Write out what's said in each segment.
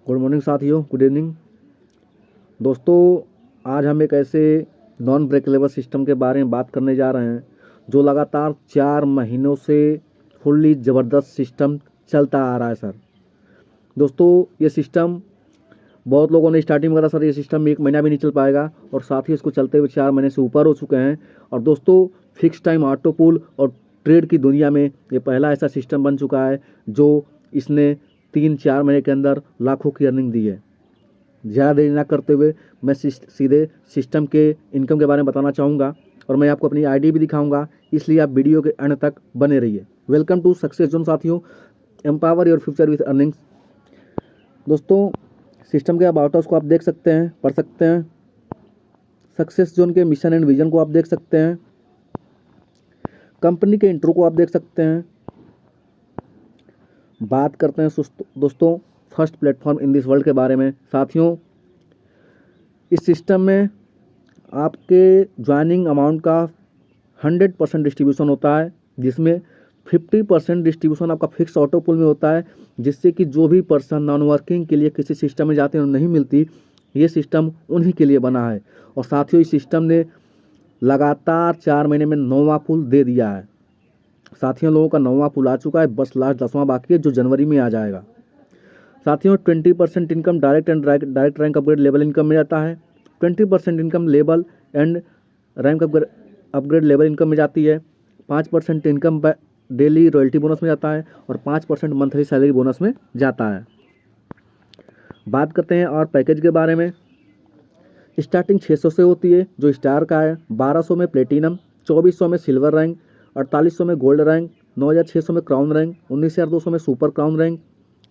Good morning साथियों, good evening दोस्तों। आज हम एक ऐसे नॉन ब्रेकेलेबल सिस्टम के बारे में बात करने जा रहे हैं जो लगातार 4 महीनों से फुल्ली ज़बरदस्त सिस्टम चलता आ रहा है सर। दोस्तों ये सिस्टम बहुत लोगों ने स्टार्टिंग में कहा सर ये सिस्टम 1 महीना भी नहीं चल पाएगा, और साथ ही इसको चलते हुए 4 महीने से ऊपर हो चुके हैं। और दोस्तों फिक्स टाइम ऑटो पुल और ट्रेड की दुनिया में ये पहला ऐसा सिस्टम बन चुका है जो इसने 3-4 महीने के अंदर लाखों की अर्निंग दी है। ज़्यादा देरी ना करते हुए मैं सीधे सिस्टम के इनकम के बारे में बताना चाहूँगा, और मैं आपको अपनी आईडी भी दिखाऊंगा, इसलिए आप वीडियो के अंत तक बने रहिए। वेलकम टू सक्सेस जोन साथियों, empower your future with earnings. दोस्तों सिस्टम के अबाउट अस को आप देख सकते हैं, पढ़ सकते हैं। सक्सेस जोन के मिशन एंड विजन को आप देख सकते हैं। कंपनी के इंट्रो को आप देख सकते हैं। बात करते हैं दोस्तों first platform in this world के बारे में। साथियों इस सिस्टम में आपके ज्वाइनिंग अमाउंट का 100% डिस्ट्रीब्यूशन होता है, जिसमें 50% डिस्ट्रीब्यूशन आपका फिक्स ऑटो पुल में होता है, जिससे कि जो भी पर्सन नॉन वर्किंग के लिए किसी सिस्टम में जाते हैं नहीं मिलती, ये सिस्टम उन्हीं के लिए बना है। और साथियों इस सिस्टम ने लगातार 4 महीने में 9वां पुल दे दिया है। साथियों लोगों का 9वां पुल आ चुका है, बस लास्ट 10वां बाकी है जो जनवरी में आ जाएगा। साथियों 20% income direct rank upgrade level income में जाता है। 20% income level and rank upgrade level income में जाती है। 5% इनकम डेली रॉयल्टी बोनस में जाता है, और 5% मंथली सैलरी बोनस में जाता है। बात करते हैं और पैकेज के बारे में। स्टार्टिंग 600 से होती है जो स्टार का है, 1200 में प्लेटिनम, 2400 में सिल्वर रैंक, 4800 में गोल्ड रैंक, 9600 में क्राउन रैंक, 19200 में सुपर क्राउन रैंक,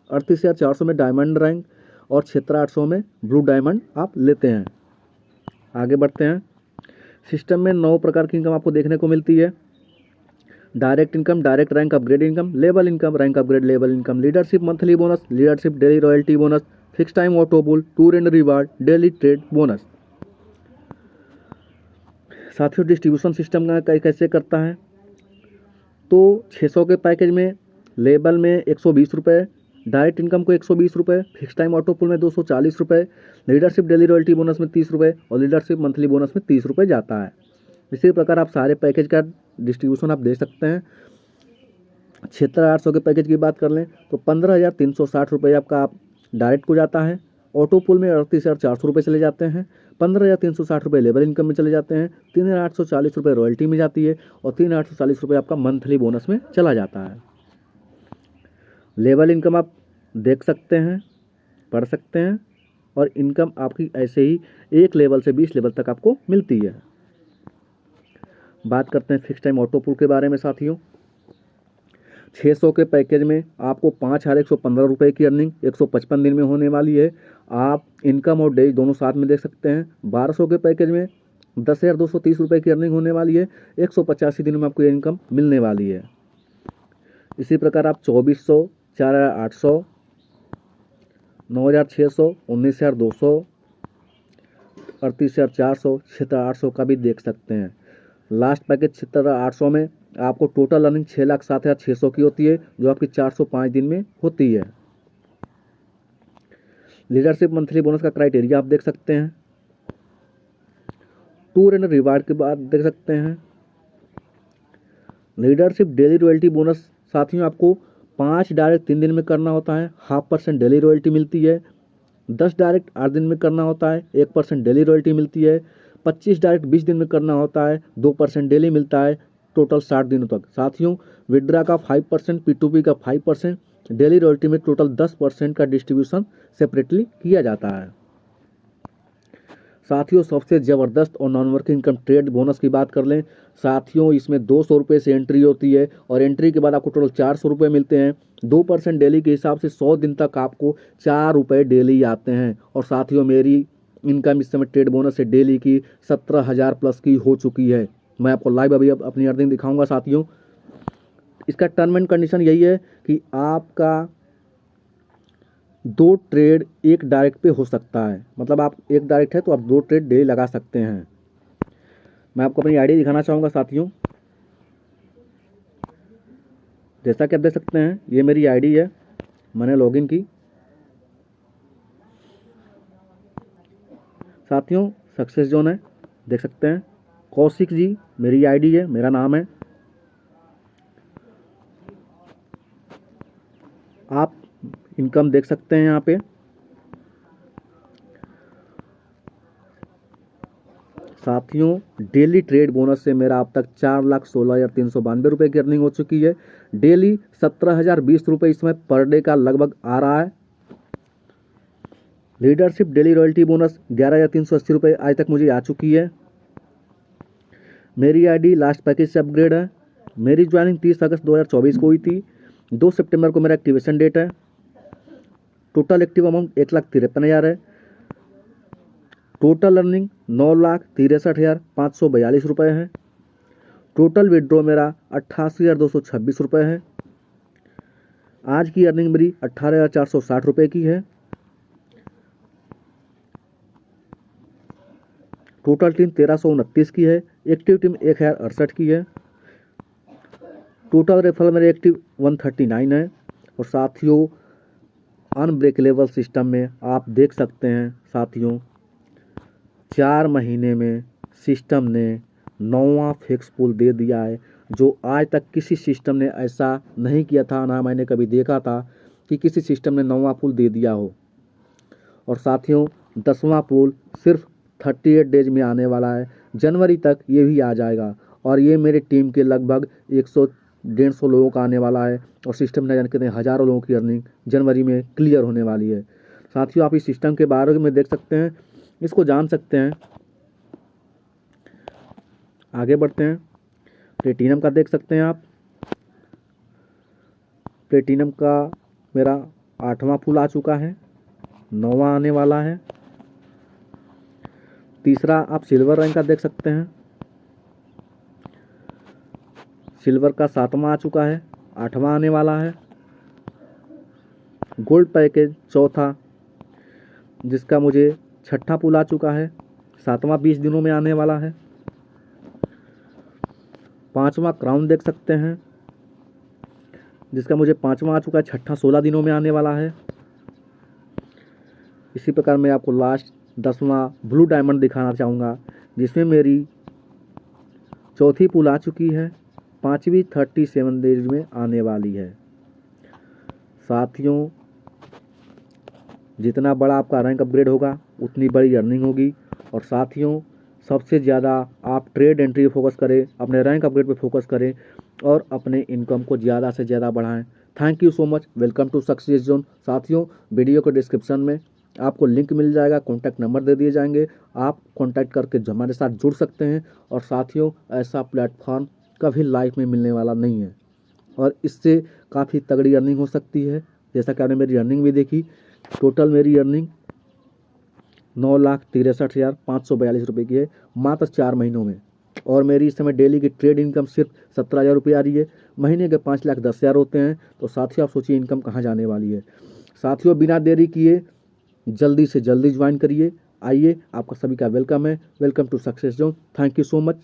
38400 में डायमंड रैंक, और 16800 में ब्लू डायमंड आप लेते हैं। आगे बढ़ते हैं। सिस्टम में 9 प्रकार की इनकम आपको देखने को मिलती है। Direct income, direct rank upgrade income, level income, rank upgrade level income, leadership monthly bonus, leadership daily royalty bonus, fix time auto pool, tour and reward, daily trade bonus. साथियों distribution system का कैसे करता है, तो 600 के package में level में 120 रुपये, डायरेक्ट इनकम को 120 रुपये, फिक्स टाइम ऑटो पुल में 240 रुपये, लीडरशिप डेली रॉयल्टी बोनस में 30 रुपये, और लीडरशिप मंथली बोनस में 30 रुपये जाता है। इसी प्रकार आप सारे पैकेज का डिस्ट्रीब्यूशन आप दे सकते हैं। 7800 के पैकेज की बात कर लें तो 15,360 रुपये आपका आप डायरेक्ट को जाता है। ऑटो पुल में 38,400 रुपये चले जाते हैं। 15,360 रुपये लेवल इनकम में चले जाते हैं। 3,840 रुपये रॉयल्टी में जाती है, और 3,840 रुपये आपका मंथली बोनस में चला जाता है। लेवल इनकम आप देख सकते हैं, पढ़ सकते हैं, और इनकम आपकी ऐसे ही 1 लेवल से 20 लेवल तक आपको मिलती है। बात करते हैं फिक्स टाइम ऑटो पुल के बारे में साथियों। 600 के पैकेज में आपको 5,115 रुपये की अर्निंग 155 दिन में होने वाली है। आप इनकम और डेज दोनों साथ में देख सकते हैं। 1200 के पैकेज में 10,230 रुपये की अर्निंग होने वाली है। 185 दिन में आपको ये इनकम मिलने वाली है। इसी प्रकार आप 2400, 4,800, 9,600, 19,200, 38,400, 6,800 का भी देख सकते हैं। लास्ट पैकेज 6,800 में आपको टोटल अर्निंग 6,07,600 की होती है, जो आपकी 405 दिन में होती है। लीडरशिप मंथली बोनस का क्राइटेरिया आप देख सकते हैं। टूर एंड रिवार्ड के बाद देख सकते हैं। लीडरशिप डेली रॉयल्टी बोनस साथियों आपको 5 डायरेक्ट 3 दिन में करना होता है, 0.5% डेली रॉयल्टी मिलती है। 10 डायरेक्ट 8 दिन में करना होता है, 1% डेली रॉयल्टी मिलती है। 25 डायरेक्ट 20 दिन में करना होता है, 2% डेली मिलता है, टोटल 60 दिनों तक। साथियों विड्रा का 5%, P2P का 5%, डेली रॉयल्टी में टोटल 10% का डिस्ट्रीब्यूशन सेपरेटली किया जाता है। साथियों सबसे ज़बरदस्त और non working income trade bonus की बात कर लें, साथियों इसमें 200 रुपये से एंट्री होती है, और एंट्री के बाद आपको टोटल 400 रुपये मिलते हैं। 2% डेली के हिसाब से 100 दिन तक आपको 4 रुपये डेली आते हैं। और साथियों मेरी इनकम इस समय ट्रेड बोनस से डेली की 17,000 प्लस की हो चुकी है। मैं आपको लाइव अभी अपनी अर्निंग दिखाऊंगा साथियों। इसका टर्म एंड कंडीशन यही है कि आपका 2 ट्रेड 1 डायरेक्ट पे हो सकता है, मतलब आप 1 डायरेक्ट है तो आप 2 ट्रेड डेली लगा सकते हैं। मैं आपको अपनी आईडी दिखाना चाहूँगा साथियों। जैसा कि आप देख सकते हैं ये मेरी आईडी है, मैंने लॉगिन की। साथियों सक्सेस जोन है, देख सकते हैं। कौशिक जी मेरी आईडी है, मेरा नाम है। आप इनकम देख सकते हैं यहाँ पे। साथियों डेली ट्रेड बोनस से मेरा अब तक 4,16,392 रुपये की अर्निंग हो चुकी है। डेली 17,020 रुपये इसमें पर डे का लगभग आ रहा है। लीडरशिप डेली रॉयल्टी बोनस 11,380 रुपये आज तक मुझे आ चुकी है। मेरी आईडी लास्ट पैकेज से अपग्रेड है। मेरी ज्वाइनिंग 30 अगस्त 2024 को हुई थी। 2 सितंबर को मेरा एक्टिवेशन डेट है। टोटल एक्टिव अमाउंट 1,53,000 है। टोटल अर्निंग 9,63,542 रुपये है। टोटल विड्रॉ मेरा 88,226 रुपये है। आज की अर्निंग मेरी 18,460 रुपये की है। टोटल टीम 1,329 की है। एक्टिव टीम 1,068 की है। टोटल रेफरल मेरे एक्टिव 139 है। और साथियों अनब्रेकेबल सिस्टम में आप देख सकते हैं साथियों 4 महीने में सिस्टम ने 9वां फिक्स पुल दे दिया है, जो आज तक किसी सिस्टम ने ऐसा नहीं किया था, ना मैंने कभी देखा था कि किसी सिस्टम ने 9वां पुल दे दिया हो। और साथियों 10वां पुल सिर्फ 38 डेज में आने वाला है। जनवरी तक ये भी आ जाएगा और ये मेरे टीम के लगभग 100-150 लोगों का आने वाला है। और सिस्टम ने जान कितने हज़ारों लोगों की अर्निंग जनवरी में क्लियर होने वाली है। साथियों आप इस सिस्टम के बारे में देख सकते हैं, इसको जान सकते हैं। आगे बढ़ते हैं। प्लेटिनम का देख सकते हैं आप। प्लेटिनम का मेरा 8वां पुल आ चुका है, 9वां आने वाला है। तीसरा आप सिल्वर रैंक का देख सकते हैं। सिल्वर का 7वां आ चुका है, 8वां आने वाला है। गोल्ड पैकेज चौथा, जिसका मुझे 6ठा पुल आ चुका है, 7वां 20 दिनों में आने वाला है। 5वां क्राउन देख सकते हैं, जिसका मुझे 5वां आ चुका है, 6ठा 16 दिनों में आने वाला है। इसी प्रकार मैं आपको लास्ट 10वां ब्लू डायमंड दिखाना चाहूँगा, जिसमें मेरी चौथी पुल आ चुकी है, 5वीं 37 डेज में आने वाली है। साथियों जितना बड़ा आपका रैंक अपग्रेड होगा उतनी बड़ी अर्निंग होगी। और साथियों सबसे ज़्यादा आप ट्रेड एंट्री पे फोकस करें, अपने रैंक अपग्रेड पे फोकस करें और अपने इनकम को ज़्यादा से ज़्यादा बढ़ाएं। Thank you so much. Welcome to success zone. साथियों वीडियो के डिस्क्रिप्शन में आपको लिंक मिल जाएगा, कॉन्टैक्ट नंबर दे दिए जाएंगे, आप कॉन्टैक्ट करके हमारे साथ जुड़ सकते हैं। और साथियों ऐसा प्लेटफॉर्म कभी लाइफ में मिलने वाला नहीं है और इससे काफ़ी तगड़ी अर्निंग हो सकती है। जैसा कि आपने मेरी अर्निंग भी देखी, टोटल मेरी अर्निंग 9,63,542 रुपये की है मात्र 4 महीनों में। और मेरी इस समय डेली की ट्रेड इनकम सिर्फ 17,000 रुपये आ रही है। महीने के 5,10,000 होते हैं। तो साथियों आप सोचिए इनकम कहाँ जाने वाली है। साथियों बिना देरी किए जल्दी से जल्दी ज्वाइन करिए। आइए, आपका सभी का वेलकम है। Welcome to success zone. Thank you so much.